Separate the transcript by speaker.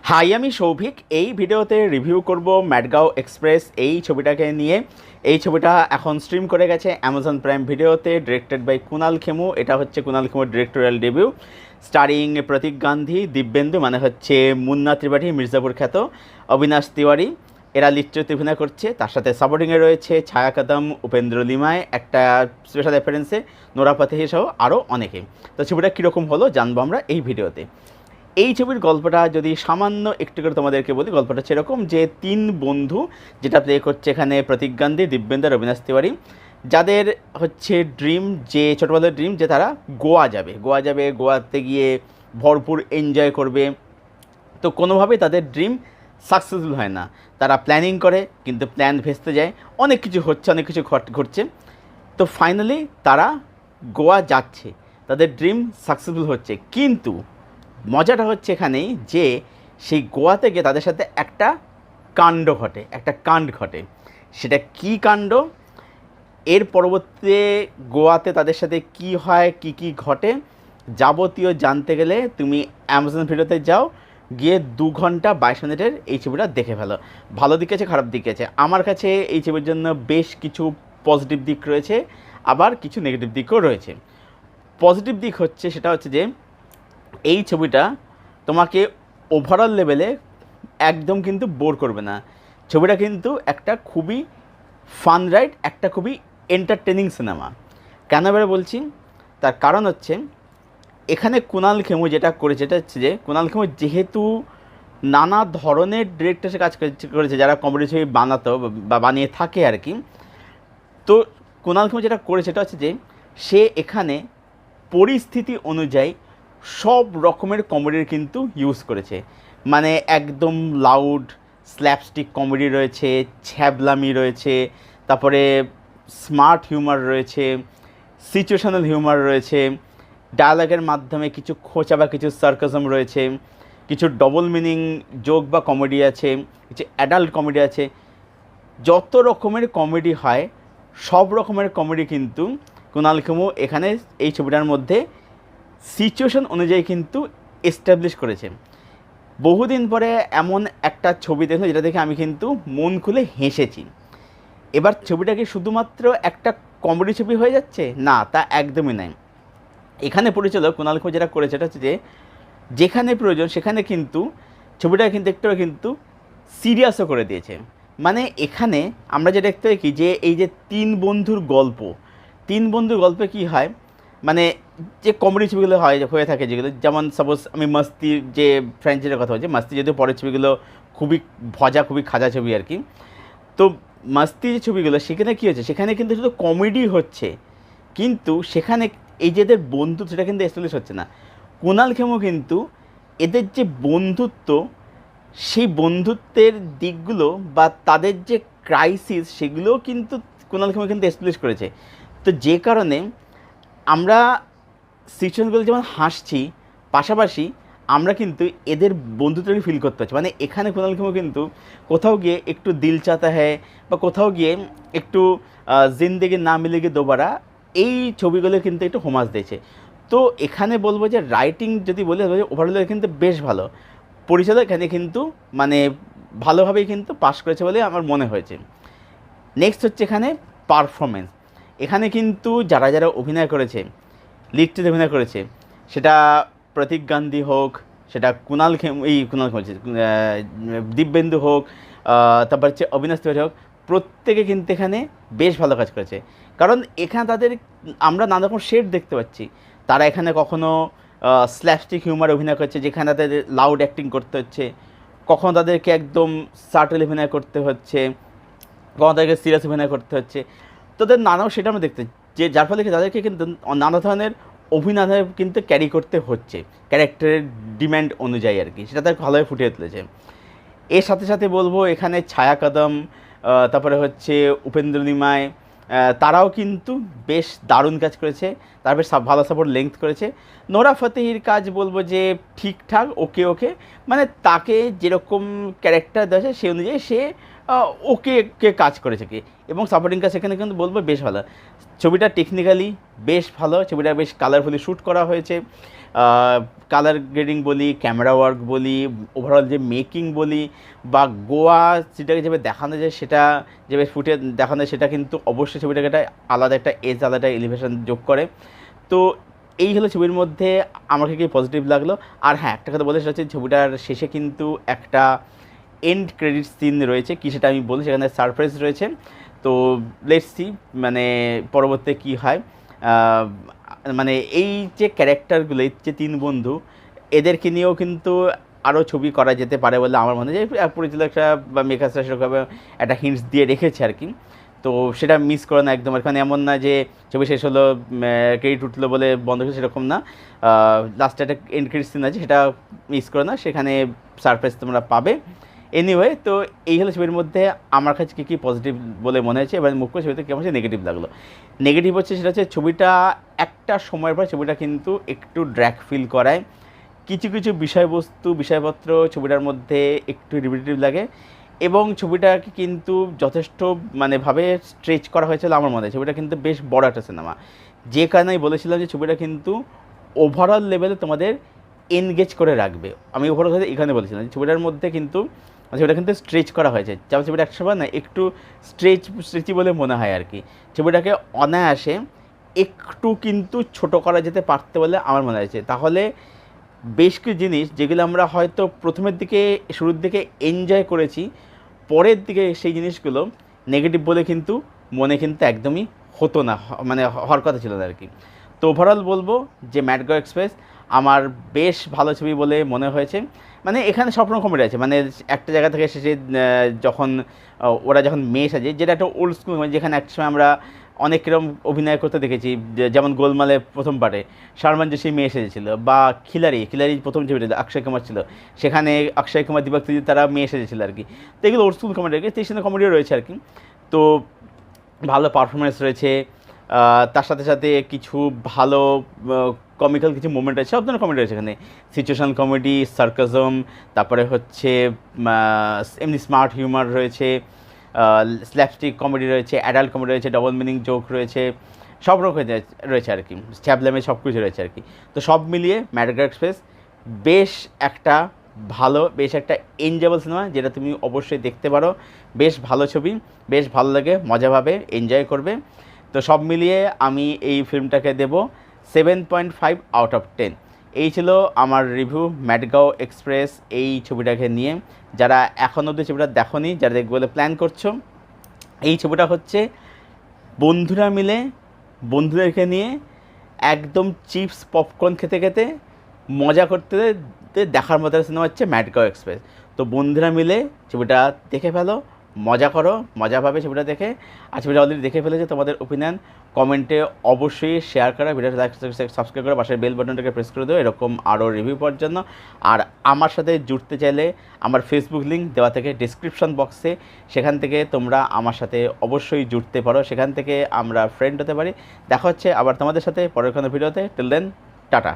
Speaker 1: High, আমি সৌভিক। এই ভিডিওতে রিভিউ করব ম্যাডগাঁও এক্সপ্রেস এই ছবিটাকে নিয়ে। এই ছবিটা এখন স্ট্রিম করে গেছে অ্যামাজন প্রাইম ভিডিওতে, ডিরেক্টেড বাই কুনাল খেমু। এটা হচ্ছে কুনাল খেমুর ডিরেক্টোরিয়াল ডেবিউ, স্টারিং প্রতীক গান্ধী, দিব্যেন্দু মানে হচ্ছে মুন্না ত্রিপাঠী, মির্জাপুর খ্যাত, অবিনাশ তিওয়ারি, এরা লিড চরিত্রে অভিনয় করছে। তার সাথে সাপোর্টিংয়ে রয়েছে ছায়া কদম, উপেন্দ্র লিমায়, একটা স্পেশাল অ্যাপিয়ারেন্সে নোরা ফাতেহি সহ আরও অনেকে। তো ছবিটা কীরকম হলো জানবো আমরা এই ভিডিওতে। এই ছবির গল্পটা যদি সামান্য একটু করে তোমাদেরকে বলি, গল্পটা সেরকম যে তিন বন্ধু, যেটা প্লে করছে এখানে প্রতীক গান্ধী, দিব্যেন্দু আর অবিনাশ তিওয়ারি, যাদের হচ্ছে ড্রিম, যে ছোটোবেলার ড্রিম যে তারা গোয়া যাবে, গোয়াতে গিয়ে ভরপুর এনজয় করবে। তো কোনোভাবেই তাদের ড্রিম সাকসেসফুল হয় না। তারা প্ল্যানিং করে কিন্তু প্ল্যান ভেস্তে যায়, অনেক কিছু হচ্ছে, অনেক কিছু ঘটছে। তো ফাইনালি তারা গোয়া যাচ্ছে, তাদের ড্রিম সাকসেসফুল হচ্ছে। কিন্তু মজাটা হচ্ছে এখানেই যে সেই গোয়াতে গিয়ে তাদের সাথে একটা কাণ্ড ঘটে। সেটা কি কাণ্ড, এর পরবর্তীতে গোয়াতে তাদের সাথে কি হয়, কি ঘটে, যাবতীয় জানতে গেলে তুমি অ্যামাজন ভিডিওতে যাও, গিয়ে 2 ঘন্টা 22 মিনিটের এই ছবিটা দেখে ফেলো। ভালো দিক আছে, খারাপ দিক আছে। আমার কাছে এই ছবির জন্য বেশ কিছু পজিটিভ দিক রয়েছে, আবার কিছু নেগেটিভ দিকও রয়েছে। পজিটিভ দিক হচ্ছে, সেটা হচ্ছে যে এই ছবিটা তোমাকে ওভারঅল লেভেলে একদম কিন্তু বোর করবে না। ছবিটা কিন্তু একটা খুবই ফান রাইড, একটা খুবই এন্টারটেনিং সিনেমা। কেন এবারে বলছি, তার কারণ হচ্ছে এখানে কুনাল খেমু যেটা করেছে, এটা হচ্ছে যে কুনাল খেমু যেহেতু নানা ধরনের ডিরেক্টরের কাজ করেছে, যারা কমেডি ছবি বানাতো বা বানিয়ে থাকে আর কি। তো কুনাল খেমু যেটা করেছে সেটা হচ্ছে যে সে এখানে পরিস্থিতি অনুযায়ী সব রকমের কমেডির কিন্তু ইউজ করেছে। মানে একদম লাউড স্ল্যাপস্টিক কমেডি রয়েছে, ছ্যাবলামি রয়েছে, তারপরে স্মার্ট হিউমার রয়েছে, সিচুয়েশনাল হিউমার রয়েছে, ডায়ালগের মাধ্যমে কিছু খোঁচা বা কিছু সার্কাজম রয়েছে, কিছু ডবল মিনিং জোক বা কমেডি আছে, কিছু অ্যাডাল্ট কমেডি আছে। যত রকমের কমেডি হয় সব রকমের কমেডি কিন্তু কুনাল খেমু এখানে এই ছবিটার মধ্যে সিচুয়েশন অনুযায়ী কিন্তু এস্টাবলিশ করেছে। বহুদিন পরে এমন একটা ছবি দেখলাম যেটা দেখে আমি কিন্তু মন খুলে হেসেছি। এবার ছবিটা কি শুধুমাত্র একটা কমেডি ছবি হয়ে যাচ্ছে? না, তা একদমই নয়। এখানে পরিচালক কুনাল খেমু যেটা করেছে সেটা হচ্ছে যে যেখানে প্রয়োজন সেখানে কিন্তু ছবিটা কিন্তু একটু কিন্তু সিরিয়াসও করে দিয়েছে। মানে এখানে আমরা যেটা দেখতে পাই কি, যে এই যে তিন বন্ধুর গল্পে কি হয়, মানে যে কমেডি ছবিগুলো হয়ে থাকে যেগুলো, যেমন সাপোজ আমি মাস্তির যে ফ্র্যাঞ্চাইজির কথা বলছি, মাস্তি যদিও পরের ছবিগুলো খুবই খুবই খাজা ছবি আর কি। তো মাস্তি যে ছবিগুলো, সেখানে কী হচ্ছে, সেখানে কিন্তু শুধু কমেডি হচ্ছে, কিন্তু সেখানে এই যে এদের বন্ধুত্ব সেটা কিন্তু এস্টাবলিশ হচ্ছে না। কুনাল খেমু কিন্তু এদের যে বন্ধুত্ব, সেই বন্ধুত্বের দিকগুলো বা তাদের যে ক্রাইসিস, সেগুলোও কিন্তু কুনাল খেমু কিন্তু এস্টাবলিশ করেছে। তো যে কারণে আমরা সিচুয়েশনগুলো যেমন হাসছি, পাশাপাশি আমরা কিন্তু এদের বন্ধুত্বকে ফিল করতে পারছি। মানে এখানে কুনাল খেমু কিন্তু কোথাও গিয়ে একটু দিল চাতা হ্যায় বা কোথাও গিয়ে একটু জিন্দেগি না মিলেগি দোবারা, এই ছবিগুলো কিন্তু একটু হোমাজ দিয়েছে। তো এখানে বলবো যে রাইটিং যদি বলি, ওভারঅল কিন্তু বেশ ভালো। পরিচালক এখানে কিন্তু মানে ভালোভাবেই কিন্তু পাস করেছে বলে আমার মনে হয়েছে। নেক্সট হচ্ছে এখানে পারফরমেন্স। এখানে কিন্তু যারা অভিনয় করেছে, লিডটিতে অভিনয় করেছে, সেটা প্রতীক গান্ধী হোক, সেটা দিব্যেন্দু হোক, তারপর হচ্ছে অবিনাশ তিওয়ারি হোক, প্রত্যেকে কিন্তু এখানে বেশ ভালো কাজ করেছে। কারণ এখানে তাদের আমরা নানা রকম শেড দেখতে পাচ্ছি। তারা এখানে কখনো স্ল্যাপস্টিক হিউমার অভিনয় করছে, যেখানে তাদের লাউড অ্যাক্টিং করতে হচ্ছে, কখনো তাদেরকে একদম সার্টেল অভিনয় করতে হচ্ছে, কখনো তাদেরকে সিরিয়াস অভিনয় করতে হচ্ছে। তাদের নানাও সেটা আমরা দেখতে, যে যার ফলে তাদেরকে কিন্তু নানা ধরনের অভিনয় কিন্তু ক্যারি করতে হচ্ছে ক্যারেক্টারের ডিম্যান্ড অনুযায়ী আর কি। সেটা তার ভালোভাবে ফুটিয়ে তুলেছে। এর সাথে সাথে বলবো এখানে ছায়া কদম, তারপরে হচ্ছে উপেন্দ্র নিমায়, তারাও কিন্তু বেশ দারুণ কাজ করেছে। তার বেশ ভালো সাপোর্ট লেংথ করেছে। নোরা ফাতেহির কাজ বলবো যে ঠিকঠাক, ওকে, মানে তাকে যেরকম ক্যারেক্টার দেওয়া সেই অনুযায়ী সে ওকে কাজ করেছে কি, এবং সাপোর্টিং কাজ সেখানে কিন্তু বলবো বেশ ভালো। ছবিটা টেকনিক্যালি বেশ ভালো, ছবিটা বেশ কালারফুলি শ্যুট করা হয়েছে, কালার গ্রেডিং বলি, ক্যামেরা ওয়ার্ক বলি, ওভারঅল যে মেকিং বলি, বা গোয়া যেটাকে যেভাবে দেখানো যায়, সেটা যেভাবে ফুটে দেখানো যায়, সেটা কিন্তু অবশ্যই ছবিটাকে একটা আলাদা একটা এজ, আলাদা এলিভেশন যোগ করে। তো এই হলো ছবির মধ্যে আমাকে কি পজিটিভ লাগলো। আর হ্যাঁ, একটা কথা বলে, সেটা হচ্ছে ছবিটার শেষে কিন্তু একটা এন্ড ক্রেডিট সিন রয়েছে, কি সেটা আমি বলি, সেখানে সারপ্রাইজ রয়েছে। তো লেটস সি মানে পরবর্তীতে কী হয়। মানে এই যে ক্যারেক্টারগুলো, এই যে 3 বন্ধু, এদেরকে নিয়েও কিন্তু আরও ছবি করা যেতে পারে বলে আমার মনে হয়। যে পরিচালকরা বা মেকার্সরা সেরকমভাবে একটা হিন্টস দিয়ে রেখেছে আর কি। তো সেটা মিস করে না একদম। এখানে এমন না যে ছবি শেষ হলো, ক্রেডিট উঠলো বলে বন্ধ হয়েছে, সেরকম না। লাস্টে একটা এন্ড ক্রেডিট সিন আছে, সেটা মিস করে না, সেখানে সারপ্রাইজ তোমরা পাবে। এনিওয়ে, তো এই হলো ছবির মধ্যে আমার কাছে কী কী পজিটিভ বলে মনে হয়েছে। এবার মুখ্য ছবিতে কেমন হচ্ছে নেগেটিভ লাগলো। নেগেটিভ হচ্ছে, সেটা হচ্ছে ছবিটা একটা সময়ের পর ছবিটা কিন্তু একটু ড্র্যাগ ফিল করায়। কিছু কিছু বিষয়পত্র ছবিটার মধ্যে একটু রিপিটেটিভ লাগে, এবং ছবিটাকে কিন্তু যথেষ্ট ভাবে স্ট্রেচ করা হয়েছিল আমার মনে হয়। ছবিটা কিন্তু বেশ বড় একটা সিনেমা, যে কারণে আমি বলেছিলাম যে ছবিটা কিন্তু ওভারঅল লেভেলে তোমাদের এনগেজ করে রাখবে। আমি ওভারঅল এখানে বলেছিলাম যে ছবিটার মধ্যে কিন্তু ছবিটা কিন্তু স্ট্রেচ করা হয়েছে, যেমন ছবিটা একটা সময় না একটু স্ট্রেচি বলে মনে হয় আর কি। ছবিটাকে অনায়াসে একটু কিন্তু ছোট করা যেতে পারতে বলে আমার মনে হয়েছে। তাহলে বেশ কিছু জিনিস যেগুলো আমরা হয়তো প্রথমের দিকে, শুরুর দিকে এনজয় করেছি, পরের দিকে সেই জিনিসগুলো নেগেটিভ বলে কিন্তু মনে কিন্তু একদমই হতো না, হওয়ার কথা ছিল না আর কি। তো ওভারঅল বলবো যে ম্যাডগাঁও এক্সপ্রেস আমার বেশ ভালো ছবি বলে মনে হয়েছে। এখানে সব রকম কমেডি আছে, একটা জায়গা থেকে শেষে ওরা যখন মেয়ে সাজে, যেটা একটা ওল্ড স্কুল, যেখানে একটা সময় আমরা অনেক রকম অভিনয় করতে দেখেছি, যেমন গোলমালে প্রথম পার্টে শারমান জোশী মেয়ে সেজেছিল, বা খিলাড়ি প্রথম ছবিটা অক্ষয় কুমার ছিল, সেখানে অক্ষয় কুমার, দীপক তিওয়ারি তারা মেয়ে সেজেছিল আর কি। তো এগুলো ওল্ড স্কুল কমেডি আর কি, স্টেশনে কমেডিও রয়েছে আর কি। তো ভালো পারফরমেন্স রয়েছে, তার সাথে সাথে কিছু ভালো কমিক্যাল কিছু মোমেন্ট আছে, সব ধরনের কমেডি রয়েছে এখানে। সিচুয়েশান কমেডি, সার্কাজম, তারপরে হচ্ছে এমনি স্মার্ট হিউমার রয়েছে, স্ল্যাপস্টিক কমেডি রয়েছে, অ্যাডাল্ট কমেডি রয়েছে, ডবল মিনিং জোক রয়েছে, সব রকম রয়েছে আর কি, স্ট্যাবলামে সব কিছু রয়েছে আর কি। তো সব মিলিয়ে ম্যাডগাঁও এক্সপ্রেস বেশ একটা ভালো, বেশ একটা এনজয়েবল সিনেমা, যেটা তুমি অবশ্যই দেখতে পারো। বেশ ভালো ছবি, বেশ ভালো লাগে, মজা পাবে, এনজয় করবে। তো সব মিলিয়ে আমি এই ফিল্মটাকে দেবো 7.5 আউট অফ 10। এই ছিল আমার রিভিউ ম্যাডগাঁও এক্সপ্রেস এই ছবিটাকে নিয়ে। যারা এখন অবধি ছবিটা দেখোনি, যারা দেখবে বলে প্ল্যান করছো, এই ছবিটা হচ্ছে বন্ধুরা মিলে, বন্ধুদেরকে নিয়ে একদম চিপস পপকর্ন খেতে খেতে মজা করতে দেখার মতো সিনেমা হচ্ছে ম্যাডগাঁও এক্সপ্রেস। তো বন্ধুরা মিলে ছবিটা দেখে ফেলো, মজা করো, মজা পাবে ছবিটা দেখে। আর ছবিটা অলরেডি দেখে ফেলেছে, তোমাদের ওপিনিয়ন কমেন্টে অবশ্যই শেয়ার করা, ভিডিওটা লাইক সাবস্ক্রাইব করে পাশের বেল বাটনটাকে প্রেস করে দেবো এরকম আরও রিভিউ পাওয়ার জন্য। আর আমার সাথে জুড়তে চাইলে আমার ফেসবুক লিঙ্ক দেওয়া থেকে ডিসক্রিপশন বক্সে, সেখান থেকে তোমরা আমার সাথে অবশ্যই জুড়তে পারো, সেখান থেকে আমরা ফ্রেন্ড হতে পারি। দেখা হচ্ছে আবার তোমাদের সাথে পরের কোনো ভিডিওতে। Till then, tata.